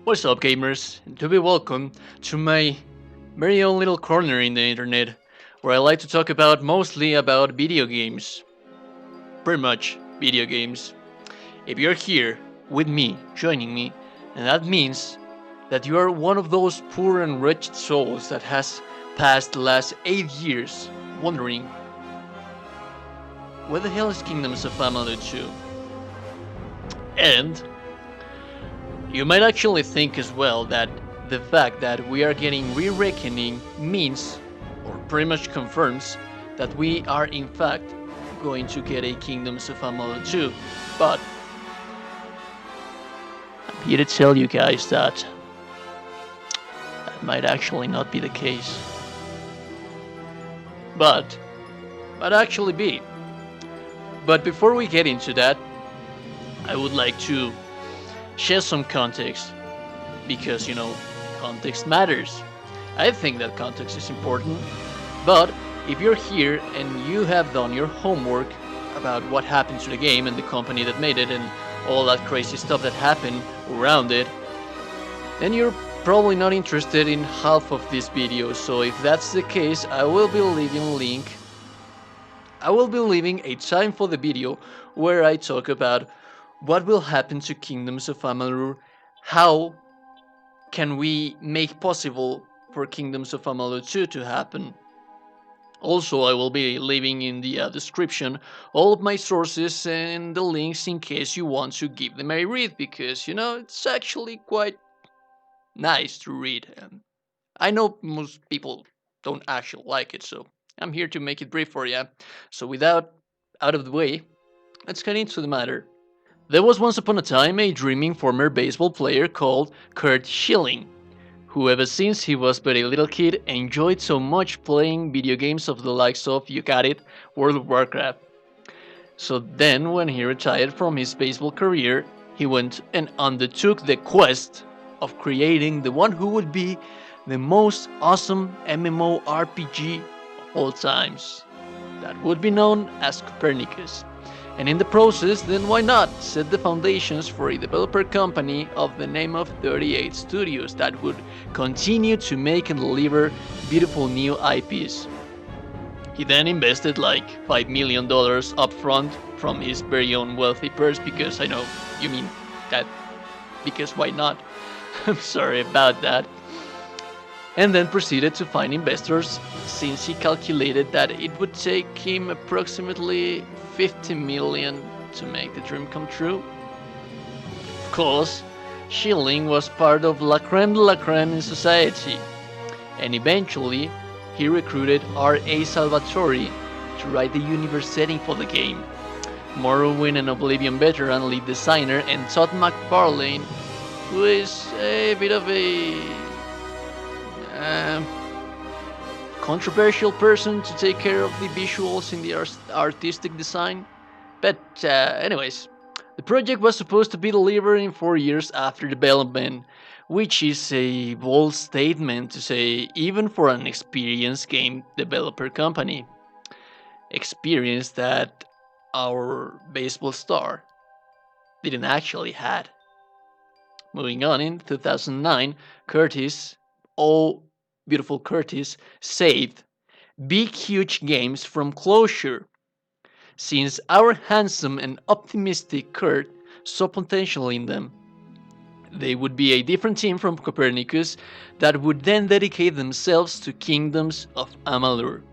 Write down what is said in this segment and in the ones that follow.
What's up, gamers? And to be welcome to my very own little corner in the internet, where I like to talk about mostly about video games. Pretty much video games. If you're here with me, joining me, and that means that you are one of those poor and wretched souls that has passed the last 8 years wondering where the hell is Kingdoms of Amalur 2? And you might actually think as well that the fact that we are getting Re-Reckoning means, or pretty much confirms, that we are in fact going to get a Kingdoms of Amalur 2. But I'm here to tell you guys that that might actually not be the case. But might actually be. But before we get into that, I would like to share some context because context matters. I think that context is important, but if you're here and you have done your homework about what happened to the game and the company that made it and all that crazy stuff that happened around it, then you're probably not interested in half of this video. So if that's the case, I will be leaving a time for the video where I talk about what will happen to Kingdoms of Amalur, how can we make possible for Kingdoms of Amalur 2 to happen. Also, I will be leaving in the description all of my sources and the links in case you want to give them a read, because it's actually quite nice to read. I know most people don't actually like it, so I'm here to make it brief for you. So without out of the way, let's get into the matter. There was once upon a time a dreaming former baseball player called Kurt Schilling, who ever since he was but a little kid enjoyed so much playing video games of the likes of, you got it, World of Warcraft. So then when he retired from his baseball career, he went and undertook the quest of creating the one who would be the most awesome MMORPG of all times. That would be known as Copernicus. And in the process, then why not set the foundations for a developer company of the name of 38 Studios that would continue to make and deliver beautiful new IPs. He then invested like $5 million upfront from his very own wealthy purse, because I know you mean that, because why not? I'm sorry about that. And then proceeded to find investors, since he calculated that it would take him approximately 50 million to make the dream come true. Of course, Schilling was part of la creme de la creme in society, and eventually he recruited R.A. Salvatore to write the universe setting for the game. Morrowind and Oblivion veteran lead designer, and Todd McFarlane, who is a bit of a controversial person to take care of the visuals in the artistic design. But anyways, the project was supposed to be delivered in 4 years after development, which is a bold statement to say even for an experienced game developer company. Experience that our baseball star didn't actually had. Moving on, in 2009, Curtis, oh beautiful Curtis, saved big huge games from closure, since our handsome and optimistic Kurt saw potential in them. They would be a different team from Copernicus that would then dedicate themselves to Kingdoms of Amalur.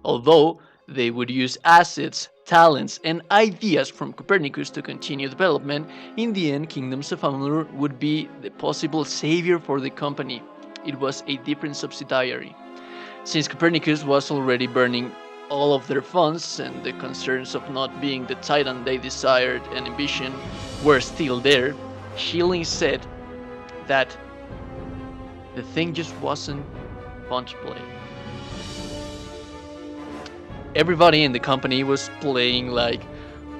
Although they would use assets, talents, and ideas from Copernicus to continue development, in the end Kingdoms of Amalur would be the possible savior for the company. It was a different subsidiary. Since Copernicus was already burning all of their funds and the concerns of not being the titan they desired and envisioned were still there, Schilling said that the thing just wasn't fun to play. Everybody in the company was playing like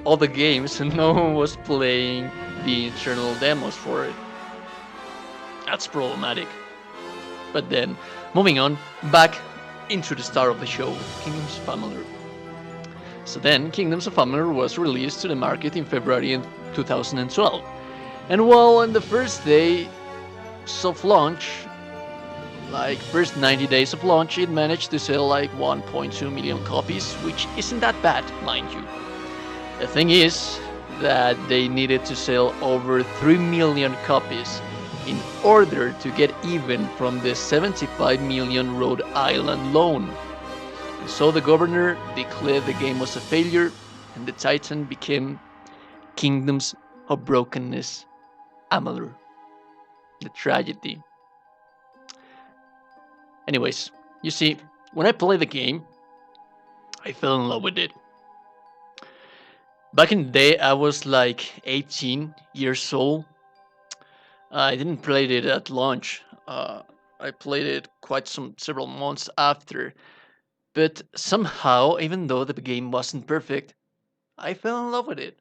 other games and no one was playing the internal demos for it. That's problematic. But then, moving on, back into the star of the show, Kingdoms of Amalur. So then, Kingdoms of Amalur was released to the market in February 2012. And while on the first day, soft launch, like first 90 days of launch, it managed to sell like 1.2 million copies, which isn't that bad, mind you. The thing is that they needed to sell over 3 million copies in order to get even from the 75 million Rhode Island loan. And so the governor declared the game was a failure, and the title became Kingdoms of Brokenness Amalur. The tragedy. Anyways, you see, when I played the game, I fell in love with it. Back in the day, I was like 18 years old. I didn't play it at launch. I played it quite several months after. But somehow, even though the game wasn't perfect, I fell in love with it,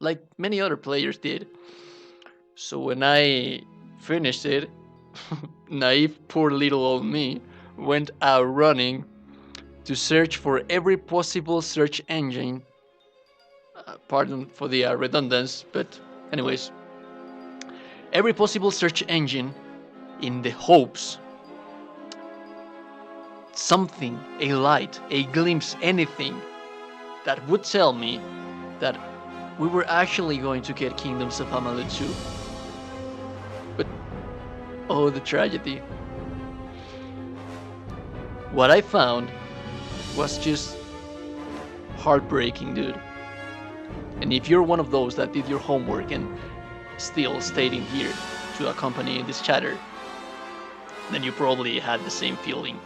like many other players did. So when I finished it, naive poor little old me went out running to search for every possible search engine. Pardon for the redundancy, but anyways, every possible search engine in the hopes something, a light, a glimpse, anything that would tell me that we were actually going to get Kingdoms of Amalur 2. But oh, the tragedy. What I found was just heartbreaking, dude. And if you're one of those that did your homework and still stayed in here to accompany this chatter, then you probably had the same feeling.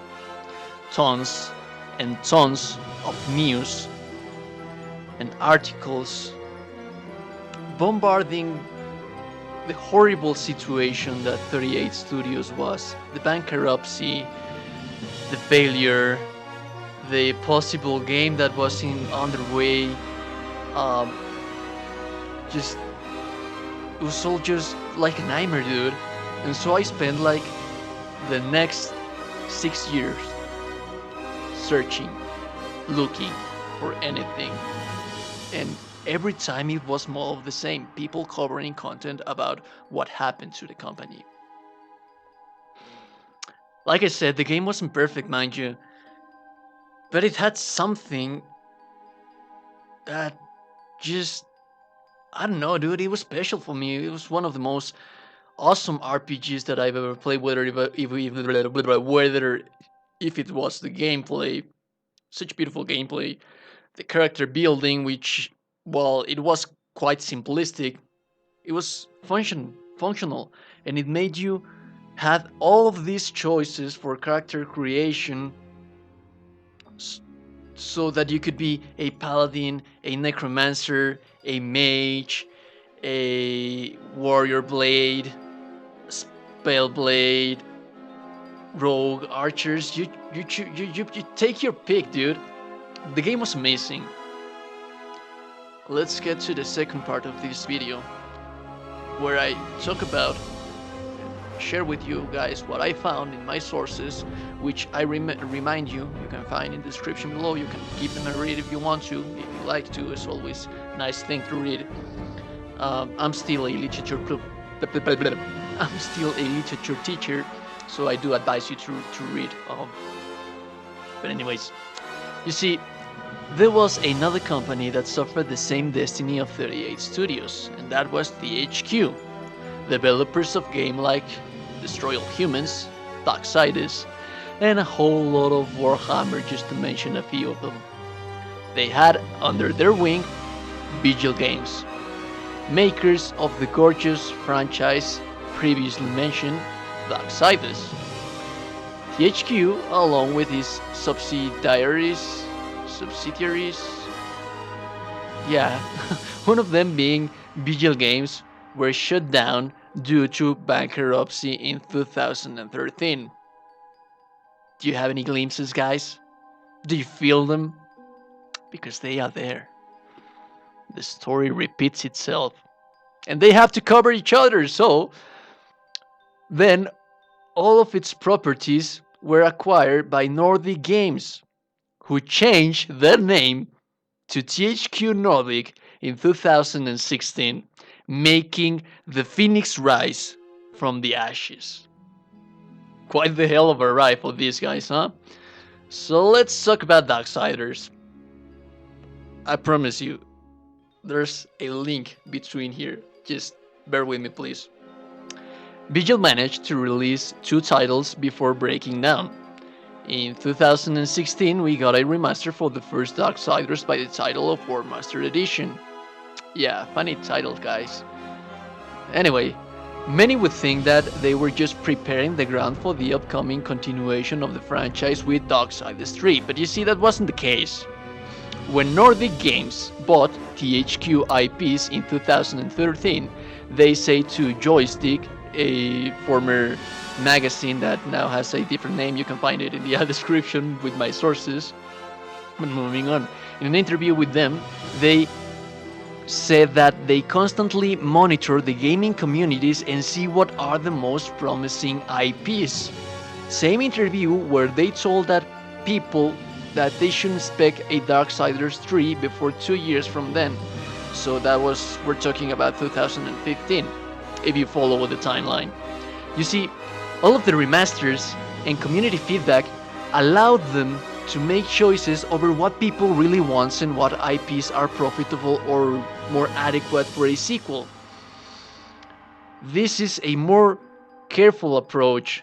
Tons and tons of news and articles bombarding the horrible situation that 38 Studios was, the bankruptcy, the failure, the possible game that was underway. Just it was all just like a nightmare, dude. And so I spent like the next 6 years searching, looking for anything, and every time it was more of the same. People covering content about what happened to the company. Like I said, the game wasn't perfect, mind you, but it had something that just, I don't know, dude. It was special for me. It was one of the most awesome RPGs that I've ever played. Whether if it was the gameplay, such beautiful gameplay, the character building, which, while it was quite simplistic, it was functional, and it made you have all of these choices for character creation, so that you could be a paladin, a necromancer, a mage, a warrior blade, spell blade, rogue, archers. You take your pick, dude. The game was amazing. Let's get to the second part of this video, where I talk about, share with you guys what I found in my sources, which I remind you can find in the description below. You can keep them and read if you want to, if you like to. It's always a nice thing to read. I'm still a literature teacher, so I do advise you to read. But anyways, you see, there was another company that suffered the same destiny of 38 Studios, and that was THQ, developers of games like Destroy All Humans, Darksiders, and a whole lot of Warhammer, just to mention a few of them. They had under their wing Vigil Games, makers of the gorgeous franchise previously mentioned, Darksiders. THQ, along with his subsidiaries, yeah, one of them being Vigil Games, were shut down due to bankruptcy in 2013. Do you have any glimpses, guys? Do you feel them? Because they are there. The story repeats itself, and they have to cover each other, so then all of its properties were acquired by Nordic Games, who changed their name to THQ Nordic in 2016, making the Phoenix Rise from the ashes. Quite the hell of a ride for these guys, huh? So let's talk about Darksiders. I promise you, there's a link between here. Just bear with me, please. Vigil managed to release 2 titles before breaking down. In 2016, we got a remaster for the first Darksiders by the title of War Master Edition. Yeah, funny title, guys. Anyway, many would think that they were just preparing the ground for the upcoming continuation of the franchise with Darksiders 3, but you see, that wasn't the case. When Nordic Games bought THQ IPs in 2013, they say to Joystick, a former magazine that now has a different name, you can find it in the description with my sources. But moving on, in an interview with them, they said that they constantly monitor the gaming communities and see what are the most promising IPs. Same interview where they told that people that they shouldn't expect a Darksiders 3 before 2 years from then. So that was, we're talking about 2015, if you follow the timeline. You see, all of the remasters and community feedback allowed them to make choices over what people really want and what IPs are profitable or more adequate for a sequel. This is a more careful approach.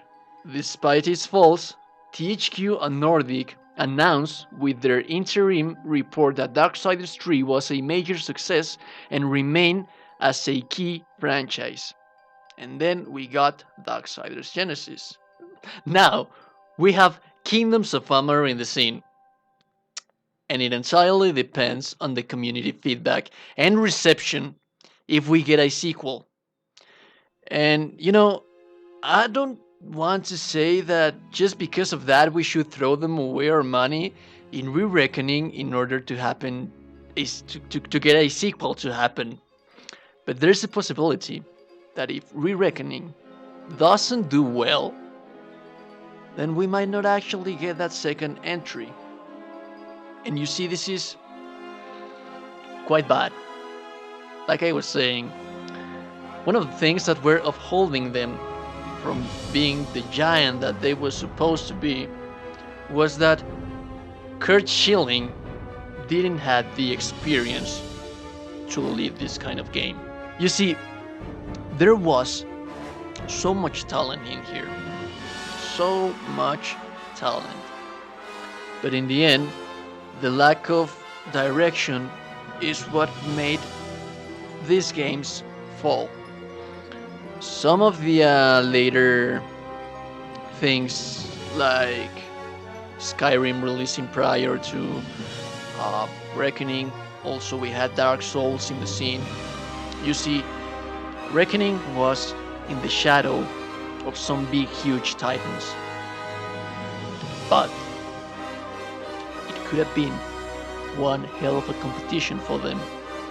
Despite its faults, THQ and Nordic announced with their interim report that Darksiders 3 was a major success and remained as a key franchise. And then we got Darksiders Genesis. Now, we have Kingdoms of Amalur in the scene. And it entirely depends on the community feedback and reception if we get a sequel. And, I don't want to say that just because of that we should throw them away our money in re-reckoning in order to happen to get a sequel to happen. But there's a possibility that if re-reckoning doesn't do well, then we might not actually get that second entry. And you see, this is quite bad. Like I was saying, one of the things that were upholding them from being the giant that they were supposed to be was that Kurt Schilling didn't have the experience to lead this kind of game. You see, there was so much talent in here. So much talent. But in the end, the lack of direction is what made these games fall. Some of the later things, like Skyrim releasing prior to Reckoning, also we had Dark Souls in the scene. You see, Reckoning was in the shadow of some big huge titans, but it could have been one hell of a competition for them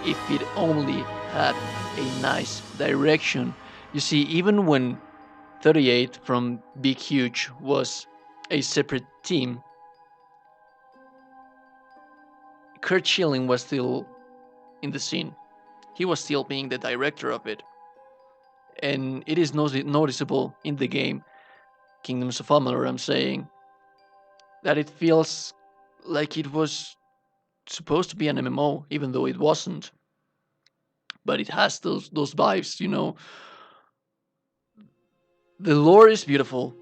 if it only had a nice direction. You see, even when 38 from Big Huge was a separate team, Kurt Schilling was still in the scene. He was still being the director of it. And it is noticeable in the game, Kingdoms of Amalur, I'm saying, that it feels like it was supposed to be an MMO, even though it wasn't. But it has those vibes, The lore is beautiful,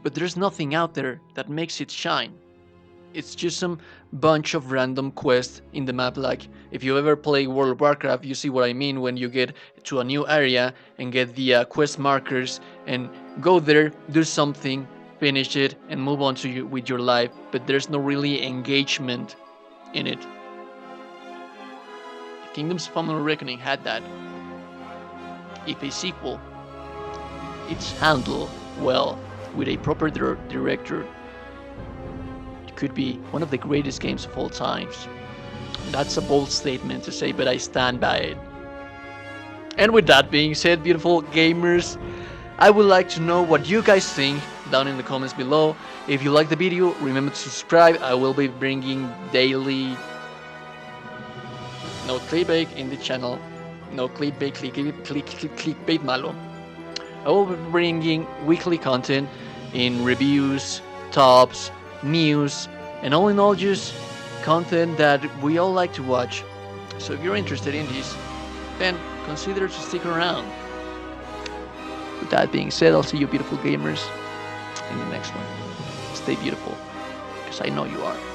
but there's nothing out there that makes it shine. It's just some bunch of random quests in the map. Like, if you ever play World of Warcraft, you see what I mean when you get to a new area and get the quest markers and go there, do something, finish it, and move on with your life. But there's no really engagement in it. Kingdoms of Amalur Reckoning had that. If a sequel, it's handled well with a proper director, it could be one of the greatest games of all times. That's a bold statement to say, but I stand by it. And with that being said, beautiful gamers, I would like to know what you guys think down in the comments below. If you like the video, remember to subscribe. I will be bringing daily clickbait in the channel. No clickbait, clickbait malo. I will be bringing weekly content in reviews, tops, news, and all in all, just content that we all like to watch. So if you're interested in this, then consider to stick around. With that being said, I'll see you beautiful gamers in the next one. Stay beautiful, because I know you are.